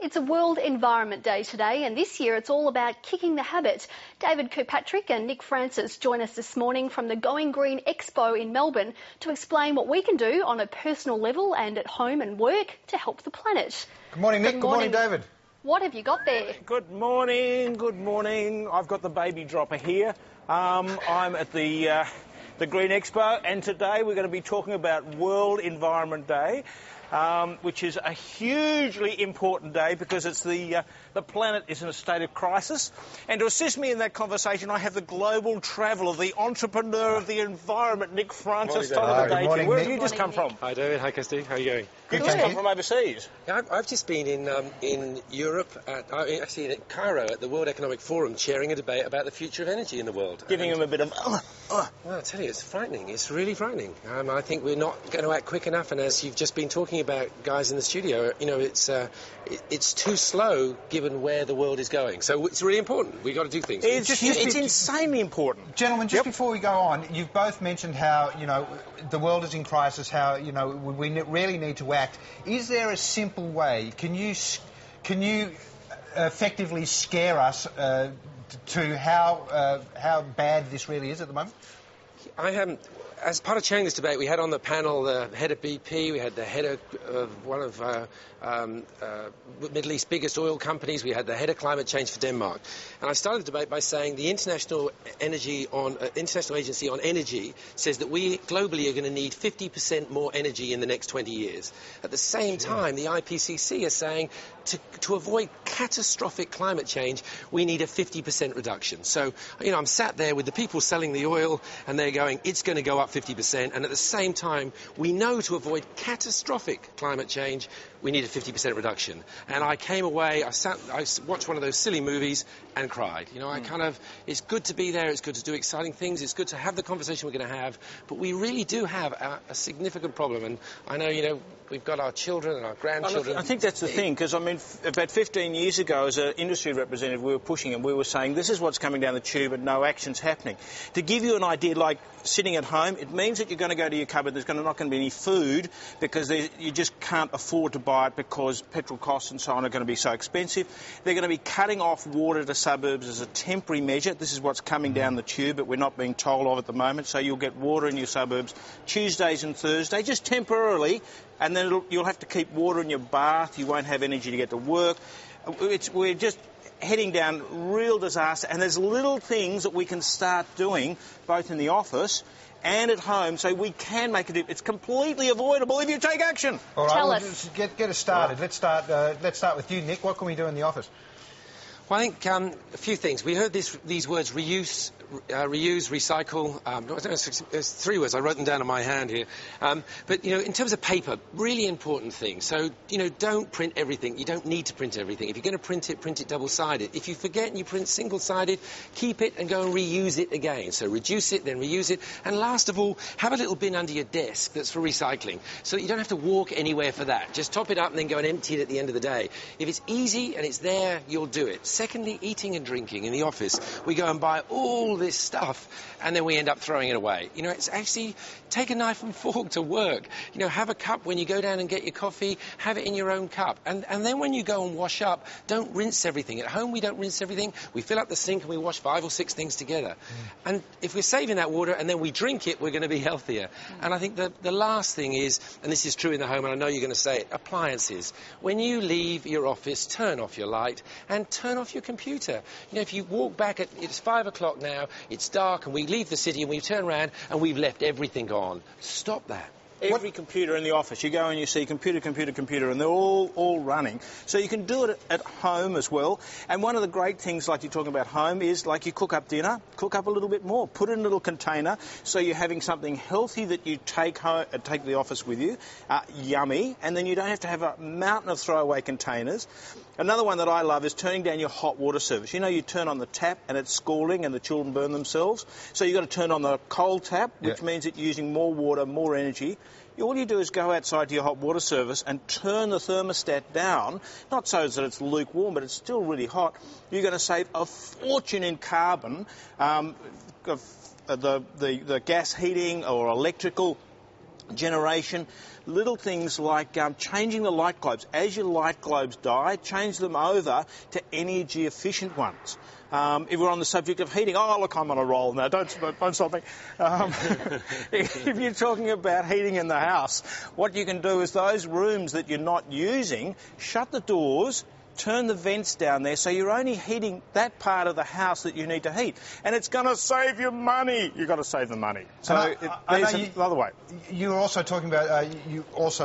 It's a World Environment Day today, and this year it's all about kicking the habit. David Kirkpatrick and Nick Francis join us this morning from the Going Green Expo in Melbourne to explain what we can do on a personal level and at home and work to help the planet. Good morning, Nick. Good morning, David. What have you got there? Good morning, good morning. I've got the baby dropper here. I'm at the Green Expo, and today we're going to be talking about World Environment Day, which is a hugely important day because it's the planet is in a state of crisis. And to assist me in that conversation, I have the global traveller, the entrepreneur of the environment, Nick Francis. Where have you just come from? Hi, David. Hi, Kirsty. How are you going? You just come from overseas. Yeah, I've just been in Europe, actually in Cairo, at the World Economic Forum, chairing a debate about the future of energy in the world. Giving him a bit of... Well, I tell you, it's frightening. It's really frightening. I think we're not going to act quick enough, and as you've just been talking about, guys in the studio, you know, it's too slow given where the world is going. So it's really important. We've got to do things. It's insanely important. Gentlemen, just before we go on, you've both mentioned how, you know, the world is in crisis, how, you know, we really need to act. Is there a simple way? Can you effectively scare us to how bad this really is at the moment? I haven't. As part of chairing this debate, we had on the panel the head of BP, we had the head of one of Middle East's biggest oil companies, we had the head of climate change for Denmark. And I started the debate by saying the International Agency on Energy says that we globally are going to need 50% more energy in the next 20 years. At the same time, the IPCC is saying to avoid catastrophic climate change, we need a 50% reduction. So, you know, I'm sat there with the people selling the oil, and they're going, it's going to go up 50%, and at the same time, we know to avoid catastrophic climate change, we need a 50% reduction. And I came away, I watched one of those silly movies and cried. You know, it's good to be there, it's good to do exciting things, it's good to have the conversation we're going to have, but we really do have a significant problem, and I know, you know, we've got our children and our grandchildren. I think that's the thing, because, I mean, about 15 years ago, as an industry representative, we were pushing and we were saying, this is what's coming down the tube and no action's happening. To give you an idea, like sitting at home, it means that you're going to go to your cupboard, there's not going to be any food because you just can't afford to buy it because petrol costs and so on are going to be so expensive. They're going to be cutting off water to suburbs as a temporary measure. This is what's coming down the tube, but we're not being told of at the moment. So you'll get water in your suburbs Tuesdays and Thursdays, just temporarily, and then you'll have to keep water in your bath. You won't have energy to get to work. We're just heading down real disaster, and there's little things that we can start doing both in the office and at home, so we can make it. It's completely avoidable if you take action. All right, Tell us. Get us started. Let's start with you, Nick. What can we do in the office? Well, I think a few things. We heard these words: reuse, recycle. There's three words. I wrote them down on my hand here. But, you know, in terms of paper, really important thing. So, you know, don't print everything. You don't need to print everything. If you're going to print it double-sided. If you forget and you print single-sided, keep it and go and reuse it again. So reduce it, then reuse it. And last of all, have a little bin under your desk that's for recycling, so that you don't have to walk anywhere for that. Just top it up and then go and empty it at the end of the day. If it's easy and it's there, you'll do it. Secondly, eating and drinking in the office. We go and buy all this stuff and then we end up throwing it away. You know, it's actually take a knife and fork to work. You know, have a cup when you go down and get your coffee, have it in your own cup. And then when you go and wash up, don't rinse everything. At home we don't rinse everything. We fill up the sink and we wash 5 or 6 things together. And if we're saving that water and then we drink it, we're going to be healthier. And I think the last thing is, and this is true in the home and I know you're going to say it, appliances. When you leave your office, turn off your light and turn off your computer. You know, if you walk back it's 5 o'clock now, it's dark, and we leave the city and we turn around and we've left everything on. Stop that. Every computer in the office, you go and you see computer, and they're all running. So you can do it at home as well. And one of the great things, like you're talking about home, is like you cook up dinner, cook up a little bit more, put it in a little container, so you're having something healthy that you take home, take to the office with you, yummy, and then you don't have to have a mountain of throwaway containers. Another one that I love is turning down your hot water service. You know, you turn on the tap and it's scalding and the children burn themselves. So you've got to turn on the cold tap, which means that you're using more water, more energy. All you do is go outside to your hot water service and turn the thermostat down, not so that it's lukewarm, but it's still really hot. You're going to save a fortune in carbon, the gas heating or electrical generation, little things like changing the light globes. As your light globes die, change them over to energy efficient ones. If we're on the subject of heating, oh look, I'm on a roll now, don't stop me. If you're talking about heating in the house, what you can do is those rooms that you're not using, shut the doors, turn the vents down there, so you're only heating that part of the house that you need to heat. And it's going to save you money. You've got to save the money. So there's another way. You were also talking about,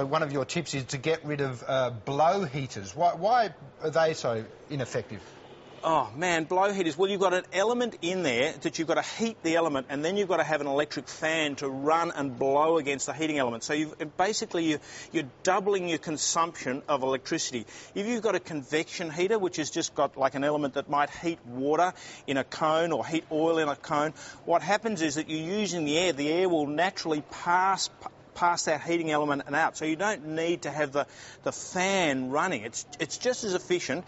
one of your tips is to get rid of blow heaters. Why are they so ineffective? Oh, man, blow heaters. Well, you've got an element in there that you've got to heat the element, and then you've got to have an electric fan to run and blow against the heating element. So you're doubling your consumption of electricity. If you've got a convection heater, which has just got like an element that might heat water in a cone or heat oil in a cone, what happens is that you're using the air. The air will naturally pass that heating element and out, so you don't need to have the fan running. It's just as efficient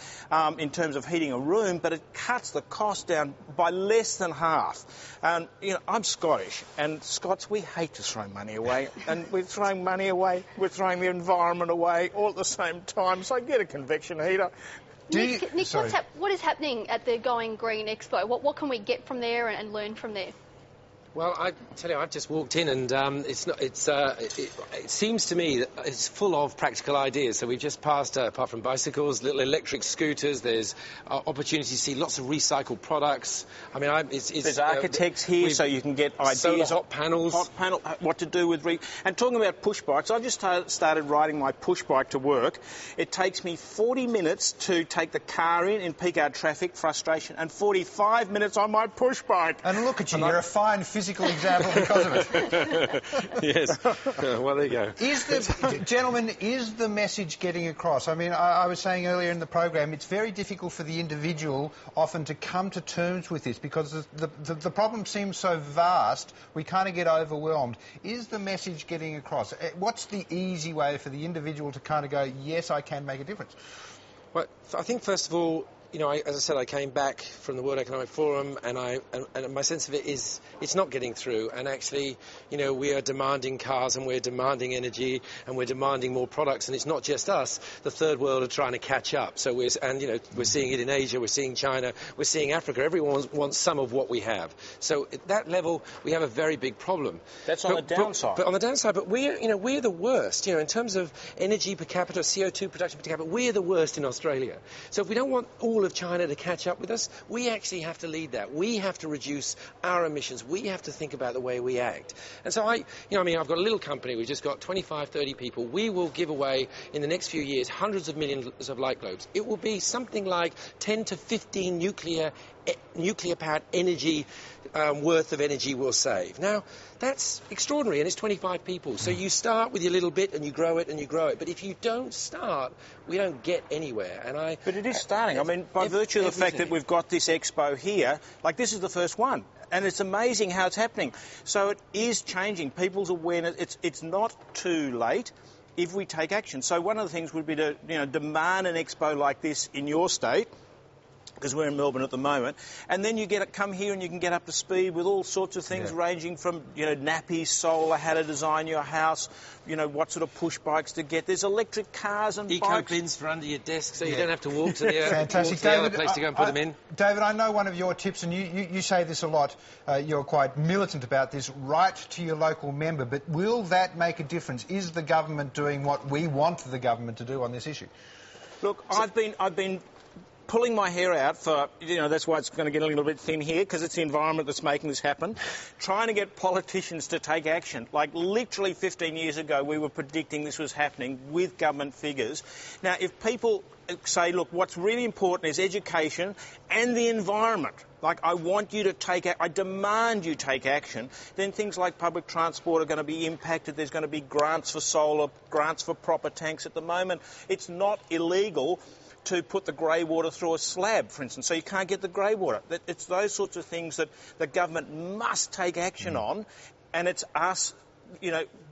in terms of heating a room, but it cuts the cost down by less than half. And I'm Scottish, and Scots, we hate to throw money away, and we're throwing money away, we're throwing the environment away all at the same time. So get a convection heater. Nick, what is happening at the Going Green Expo? What can we get from there and learn from there? Well, I tell you, I've just walked in, and it seems to me that it's full of practical ideas. So we've just passed, apart from bicycles, little electric scooters. There's opportunities to see lots of recycled products. I mean, there's architects here, so you can get ideas. Solar hot panels. What to do with and talking about push bikes, I've just started riding my push bike to work. It takes me 40 minutes to take the car in peak hour traffic, frustration, and 45 minutes on my push bike. And look at you, you're a fine physical example because of it. Yes. Well, there you go. Gentlemen, is the message getting across? I mean, I was saying earlier in the program, it's very difficult for the individual often to come to terms with this because the problem seems so vast, we kind of get overwhelmed. Is the message getting across? What's the easy way for the individual to kind of go, yes, I can make a difference? Well, I think, first of all, as I said, I came back from the World Economic Forum, and my sense of it is it's not getting through. And actually, we are demanding cars, and we're demanding energy, and we're demanding more products. And it's not just us. The third world are trying to catch up. So we're seeing it in Asia, we're seeing China, we're seeing Africa. Everyone wants some of what we have. So at that level, we have a very big problem. That's on the downside. But on the downside, we're the worst. In terms of energy per capita, CO2 production per capita, we're the worst in Australia. So if we don't want all of China to catch up with us, we actually have to lead that. We have to reduce our emissions. We have to think about the way we act. And so I've got a little company. We've just got 25, 30 people. We will give away in the next few years hundreds of millions of light globes. It will be something like 10 to 15 nuclear-powered energy worth of energy we'll save. Now, that's extraordinary, and it's 25 people. So you start with your little bit, and you grow it, and you grow it. But if you don't start, we don't get anywhere. But it is starting. I mean, by virtue of the fact that we've got this expo here, like this is the first one. And it's amazing how it's happening. So it is changing. People's awareness, it's not too late if we take action. So one of the things would be to demand an expo like this in your state, because we're in Melbourne at the moment, and then you come here and you can get up to speed with all sorts of things, ranging from nappies, solar, how to design your house, what sort of push bikes to get. There's electric cars and eco bikes. bins for under your desk, so you don't have to walk to the Fantastic. other place to go and put them in. David, I know one of your tips, and you say this a lot. You're quite militant about this. Write to your local member, but will that make a difference? Is the government doing what we want the government to do on this issue? Look, I've been pulling my hair out for, that's why it's going to get a little bit thin here, because it's the environment that's making this happen, trying to get politicians to take action. Like literally 15 years ago, we were predicting this was happening with government figures. Now, if people say, look, what's really important is education and the environment. Like, I demand you take action. Then things like public transport are going to be impacted. There's going to be grants for solar, grants for proper tanks. At the moment, it's not illegal to put the grey water through a slab, for instance, so you can't get the grey water. It's those sorts of things that the government must take action on, and it's us,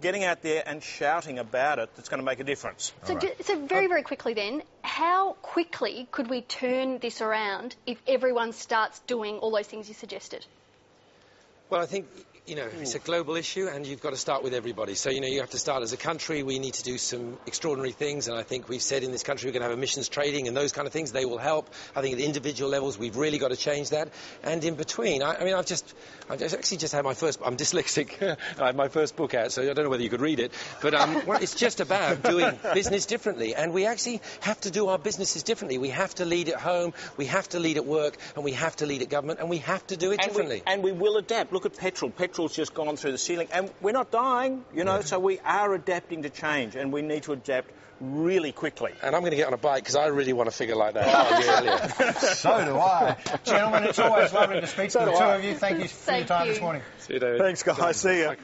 getting out there and shouting about it that's going to make a difference. So, so very, very quickly then, how quickly could we turn this around if everyone starts doing all those things you suggested? Well, I think you know, it's a global issue, and you've got to start with everybody. So, you know, you have to start as a country. We need to do some extraordinary things, and I think we've said in this country we're going to have emissions trading and those kind of things. They will help. I think at individual levels we've really got to change that. And in between, I mean, I've actually just had my first. I'm dyslexic. I had my first book out, so I don't know whether you could read it. But well, it's just about doing business differently, and we actually have to do our businesses differently. We have to lead at home, we have to lead at work, and we have to lead at government, and we have to do it differently. And we will adapt. Look at petrol. Petrol's just gone through the ceiling, and we're not dying, you know, so we are adapting to change, and we need to adapt really quickly. And I'm going to get on a bike because I really want to figure like that. So do I. Gentlemen, it's always lovely to speak to the two of you. Thank you for your time this morning. See you, David. Thanks, guys. See you.